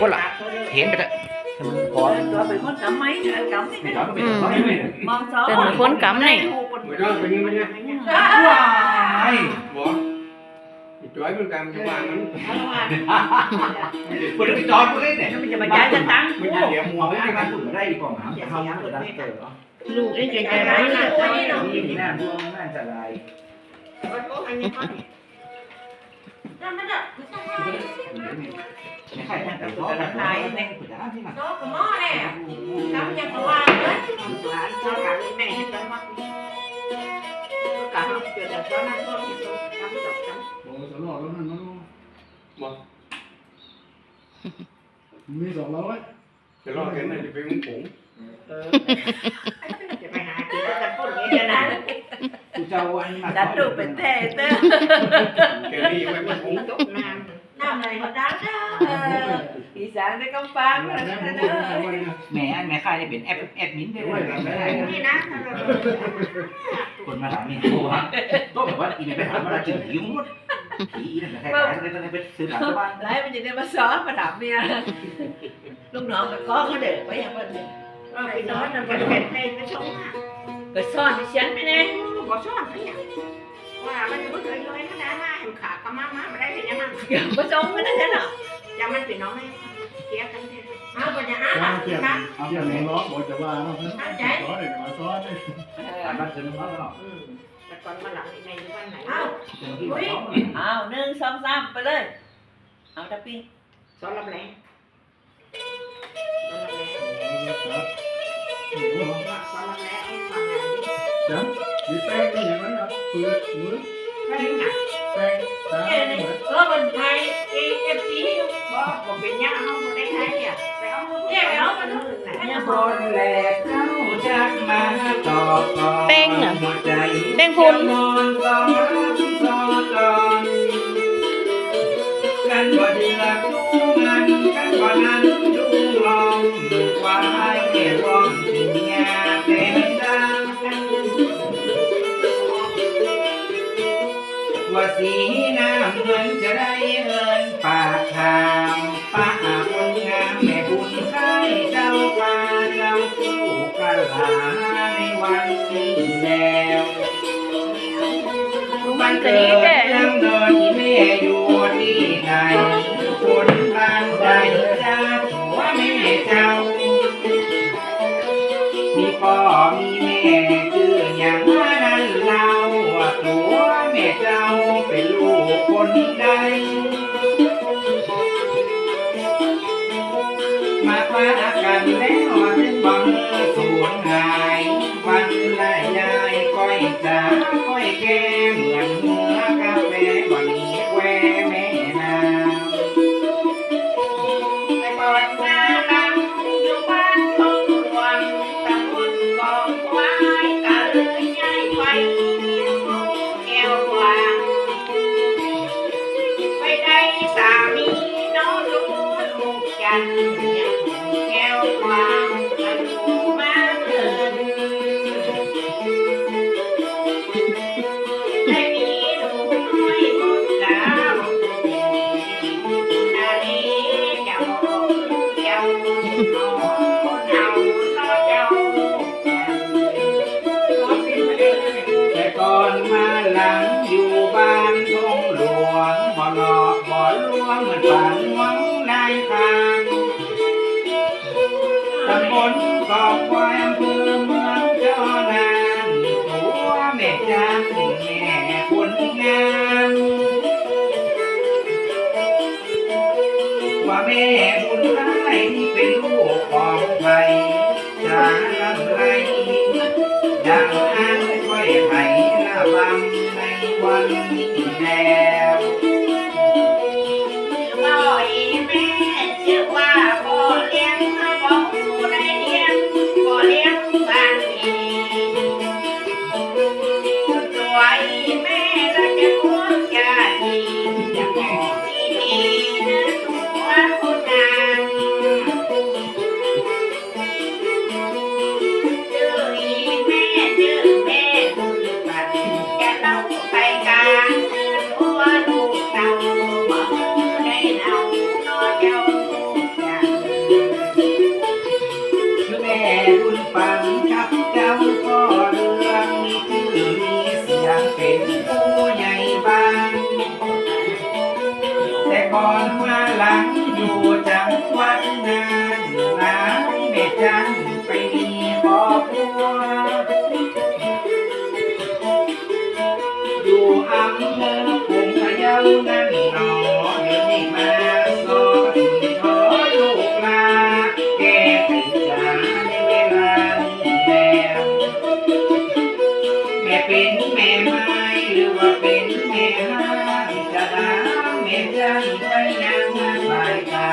คนละเห็นไปเถอะพอ ตัวเป็นคนกำไหมกำไม่ได้มองซ้อ เป็นคนกำนี่ ไม่ได้เป็นยังไงว้ายบ่จ้อยมันกำจะวางมันคนที่จอดก็ได้เนี่ย มันจะมาย้ายจะตั้ง มันจะเดี๋ยวมัวไม่ได้มันถูกได้ดีกว่าหมาจะทำเกิดได้เกิด ลูกไอ้ใจใจร้ายน่ะตัวนี้เนาะ นี่หน้าพวงหน้าจะลาย ไม่ใช่แต่ตัวละลายแน่สุดแล้วที่มัน nó của nó nè cắm nhà của ba đấy cho cả cái mẹ hết cắm mắt cả không chuyện là cho nó con thì tôi cắm dọc cắm โอ้สลอดแล้วนั่นมันมี200 จะรอดกันนะจะเป็นมุ้งผง จะไปหากินแล้วกันคนนี้จะนะ กูจะเอาอันมา ดัดดูเป็นแท้เต้อ แกนี่ไม่เป็นผง tốt nam nam này mà đáng đó อีสานได้กำปางเลยนะ แม่ค่ายได้เป็นแอดมินได้ด้วย đi nát คนมาถามนี่โอ้ฮะต้องแบบว่าอีเนี่ยไปถามว่าจะหิวหมดผีเนี่ยใครๆไปซื้อหลังบ้าน ไล่มันจะได้มาซ้อนมาถามเมียลูกน้องกับก้อเขาเด็กไปอย่างนั้น cái đó là cái bẹt hay cái sống à ก็ซ่อนที่ฉันไม่แน่ bỏ sót đấy nhỉ qua bên bữa thời rồi nó đã ma em khả cả má má mà đây thì em ăn มาจงก็ได้เนาะ cho mình phải nói kia cái gì à bây giờ เอา á เทียบ má เอาเทียบในล้อบอกจะว่าเนาะซ้อนเลยมาซ้อนเลย บ้านซื้อน้ำร้อนแล้ว là còn mà lặng này như ban này อ้าว1 2 3ไปเลยเอาตะปี số lâm lẽ số lâm lẽ จังมีแป้งนี่อย่างนั้นครับเปลือกมือ cái gì nè แป้งตา cái này có mình thay cái em tí bỏ còn bị nhá không có đây thay kìa phải không cái phải không nó เนี่ยบอลแหลกเจ้าจากมาต่อต่อ แป้งน่ะ หัวใจ แป้งพุน นอนสองสองตอนกันบ่เดือดดูมันกันบ่นั้นดูลองว่าให้เก็บร้องที่เนี่ยเป็นดังว่าสีน้ำเงินจะได้เงินปากทางป้าคนงามแม่บุญให้เจ้าปลาเจ้าคู่กันหาในวันนี้แล้ววันเกิดยังเดินที่แม่อยู่ที่ไหนคนบ้านใดจะว่าแม่เจ้ามีพ่อมีแม่คืออย่างนั้นเราตัวแม่เจ้าเป็นลูกคนใดมาคว้ากันแล้วถึงบังสูญหายวันได้ยายก้อยจ๋าก้อยแก่เหมือนเนื้อกาแฟวันนี้แควแม่นา phải bồi ra lăngอยู่บ้านทุ่งหลวงตะมุนกองควายกะเลยย้ายไปแก้ววางไปได้สามีน้องรู้ลูกจันแก้ววางตะลูมาเกินได้มีหนูน้อยมุดดาวนาลีเจ้าเจ้าน้องเอาน้อเจ้าแต่ก่อนมาหลังอยู่บ้านทงหลวงบ่หลอกบ่ลวงเหมือนฝันหวังนายทางตำบลกอกควายอำเภอเมืองเจ้านางตัวแม่จันแม่คนงามว่าแม่บุญร้ายที่เป็นลูกของใครจะลำไรดังอันค่อยไผ่ละบังในวันนี้แล้ว บ่อยแม่ชื่อว่าพ่อเลี้ยงบ่ผู้ใดเลี้ยงบ่เลี้ยงบ้านนี้ตัวอีแม่ละจะควงญาติจะบอกที่ดีนะตัวคนงามชื่ออีแม่ชื่อแม่บุญบัตรจะเล่าไปการตัว จันไปมีครอบครัวอยู่อำเภอคงพะเยานั่นหนอเดี๋ยวนี้มาสอนขอลูกลาแก้ไขจ๋าในเวลานี้แล้วแม่เป็นแม่ไม้หรือว่าเป็นแม่ห้างจะหาแม่จันไปยังสายตา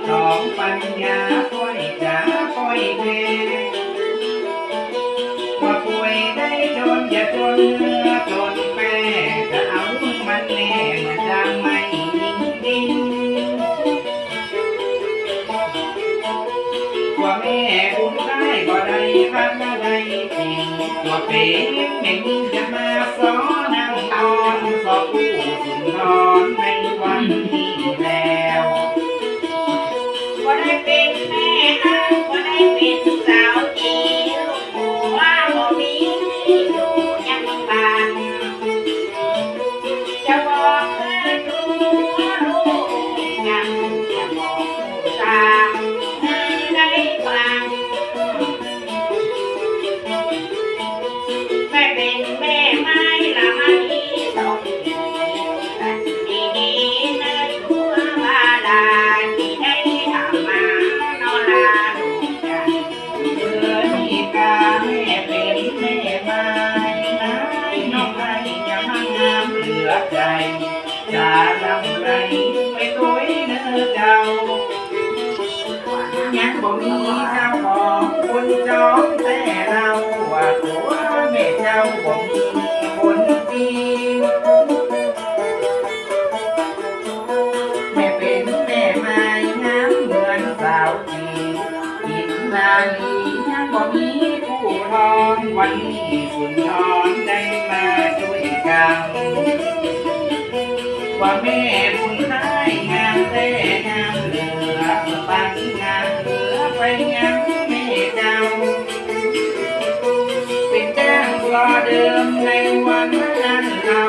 สองปัญญาค่อยจ๋าค่อยแม่ว่าป่วยได้จนอย่าจนเนื้อจนแม่จะเอามันแน่มันจะไม่ยิงดิ้นว่าแม่บุญได้บ่ได้ข้างได้จริงว่าเป็นแม่ยิ่งจะมาสอนนั่งนอนสอบผู้สุนทรในวันนี้แล้ว บ่ได้เป็นแม่ห้างบ่ได้เป็นสาวจีลูกหัวบ่มีอยู่ยังบ้านจะบอกเพื่อนรู้รู้ยังจะบอกตามได้ฟังแม่เป็นแม่ไม้ละมันนี้ต้องกันดีๆนะทั่วบาดาลที่ได้ทำมานอนลาลูกจัน เมื่อนี้กาแม่เป็นแม่ไม้นายน้องไห้อย่ามางามเหลือใจจะลำไรไปตัวเนื้อเจ้ายังบ่มีเจ้าของคนจองแต่เราว่าตัวแม่เจ้าบ่มีคนจริงแม่เป็นแม่ไม้งามเหมือนสาวจีกินนาลียังบ่มีผู้ทอนวันนี้สุนทรได้มาช่วยกันว่าแม่บุญให้งามแต่งามเหลือปันงามเหลือไปยังแม่เจ้าเป็นจ้างรอเดิมในวันนั้นเรา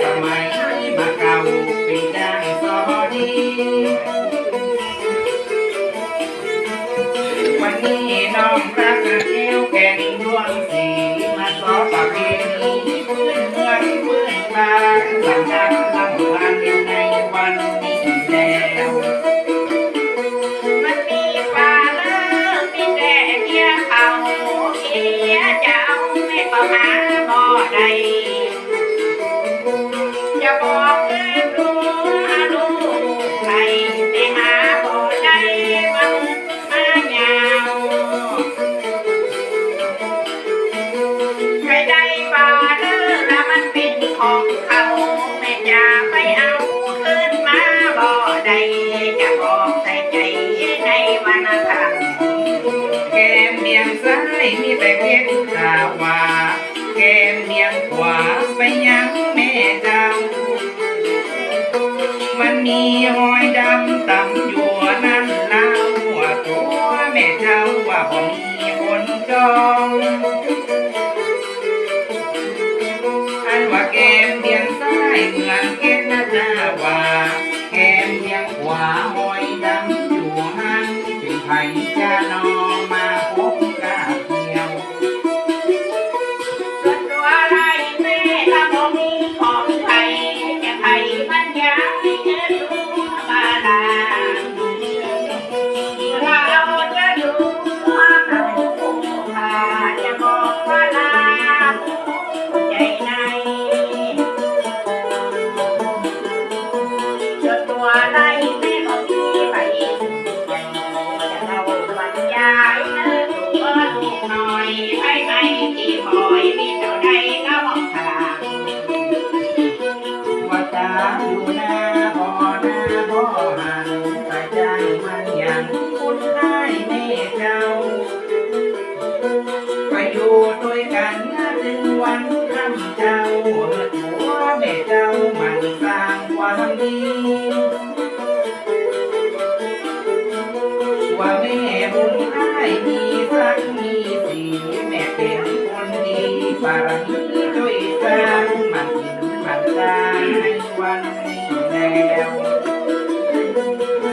สมัยมาเก่าเป็นจ้างสอดีวันนี้น้องรักแก้วแก่นดวงสีมาสอประเพณีพื้นเมืองพื้นบ้านหลังจากลำพันในวันนี้แล้ว มันมีป่าเลิกมีแต่เมียเขาเมียเจ้าไม่ประมาบ่ได้จะบอกเพื่อนรู้ลูกใครไปหาบ่ได้มันมายาวใครได้ป่าเลิกแล้วมันเป็นของเขาไม่จะไปเอาคืนมาบ่ได้จะบอกใส่ใจในวันค่ำ แก้มเบียงซ้ายมีแต่เพชรตาว่าแก้มเบียงขวาไปยังแม่เจ้ามันมีหอยดำต่ำอยู่นั่นเล่าว่าตัวแม่เจ้าว่าบ่มีคนจองอันว่าแก้มเบียงซ้ายเหมือนเกศนาจาว่าแก้มเบียงขวาหอยดำอยู่หันเป็นไผจะนอมาพบกาเพียว ส่วนตัวไรแม่ถ้าบ่มีของไทยจะไทยมันยังจะรู้บาดาลเราจะดูว่าเราถ้าจะบอกว่าลาใจในส่วนตัวไรแม่บ่มีไปจะเราบรรยายเนื้อตัวลูกน้อยให้ไม่ที่คอยมีเท่าใดก็บอกทาง ว่าตาอยู่หน้าบ่อหันแต่ใจมันยังคุ้นได้แม่เจ้าไปอยู่ด้วยกันถึงวันคำเจ้าหัวแม่เจ้ามันสร้างความดีว่าแม่บุญให้มีสักมีสีแม่เป็นคนดีปารมีช่วยสร้างมันกินมันสร้างในวันนี้แล้ว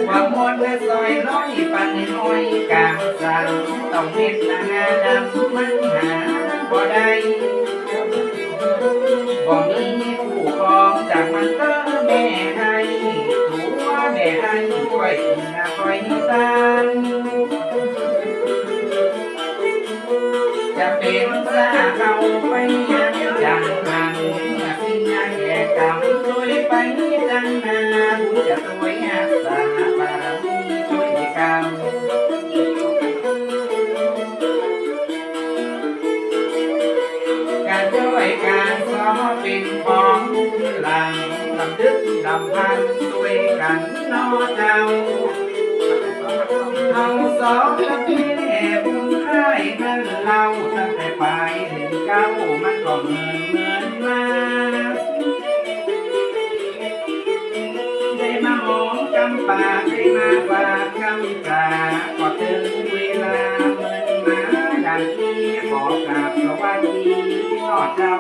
ว่ามน และซอยร้อยปันห้อยกลางสั่งต้องเม็ดละงาดำมันหาบ่ได้บ่มีผู้ครองจากมันเตอแม่ให้ตัวแม่ให้ค่อยนะค่อยตามจะเป็นซาเขาไปยังจังหันสิ่งยังแก่กรรมช่วยไปจังนาบุญจะช่วยหักษาบารมีช่วยกรรมการช่วยการสอเป็นของหลังลำดึกลำพันด้วยกันนอเจ้าเอาสองกับแม่บุญให้กันเราตั้งแต่ปลายเห็นเก้ามันก็เหมือนมาได้มาหอมกำปากได้มาฝากคำกาก็ถึงเวลาเหมือนมาดังที่ขอกราบสวัสดีนอเจ้า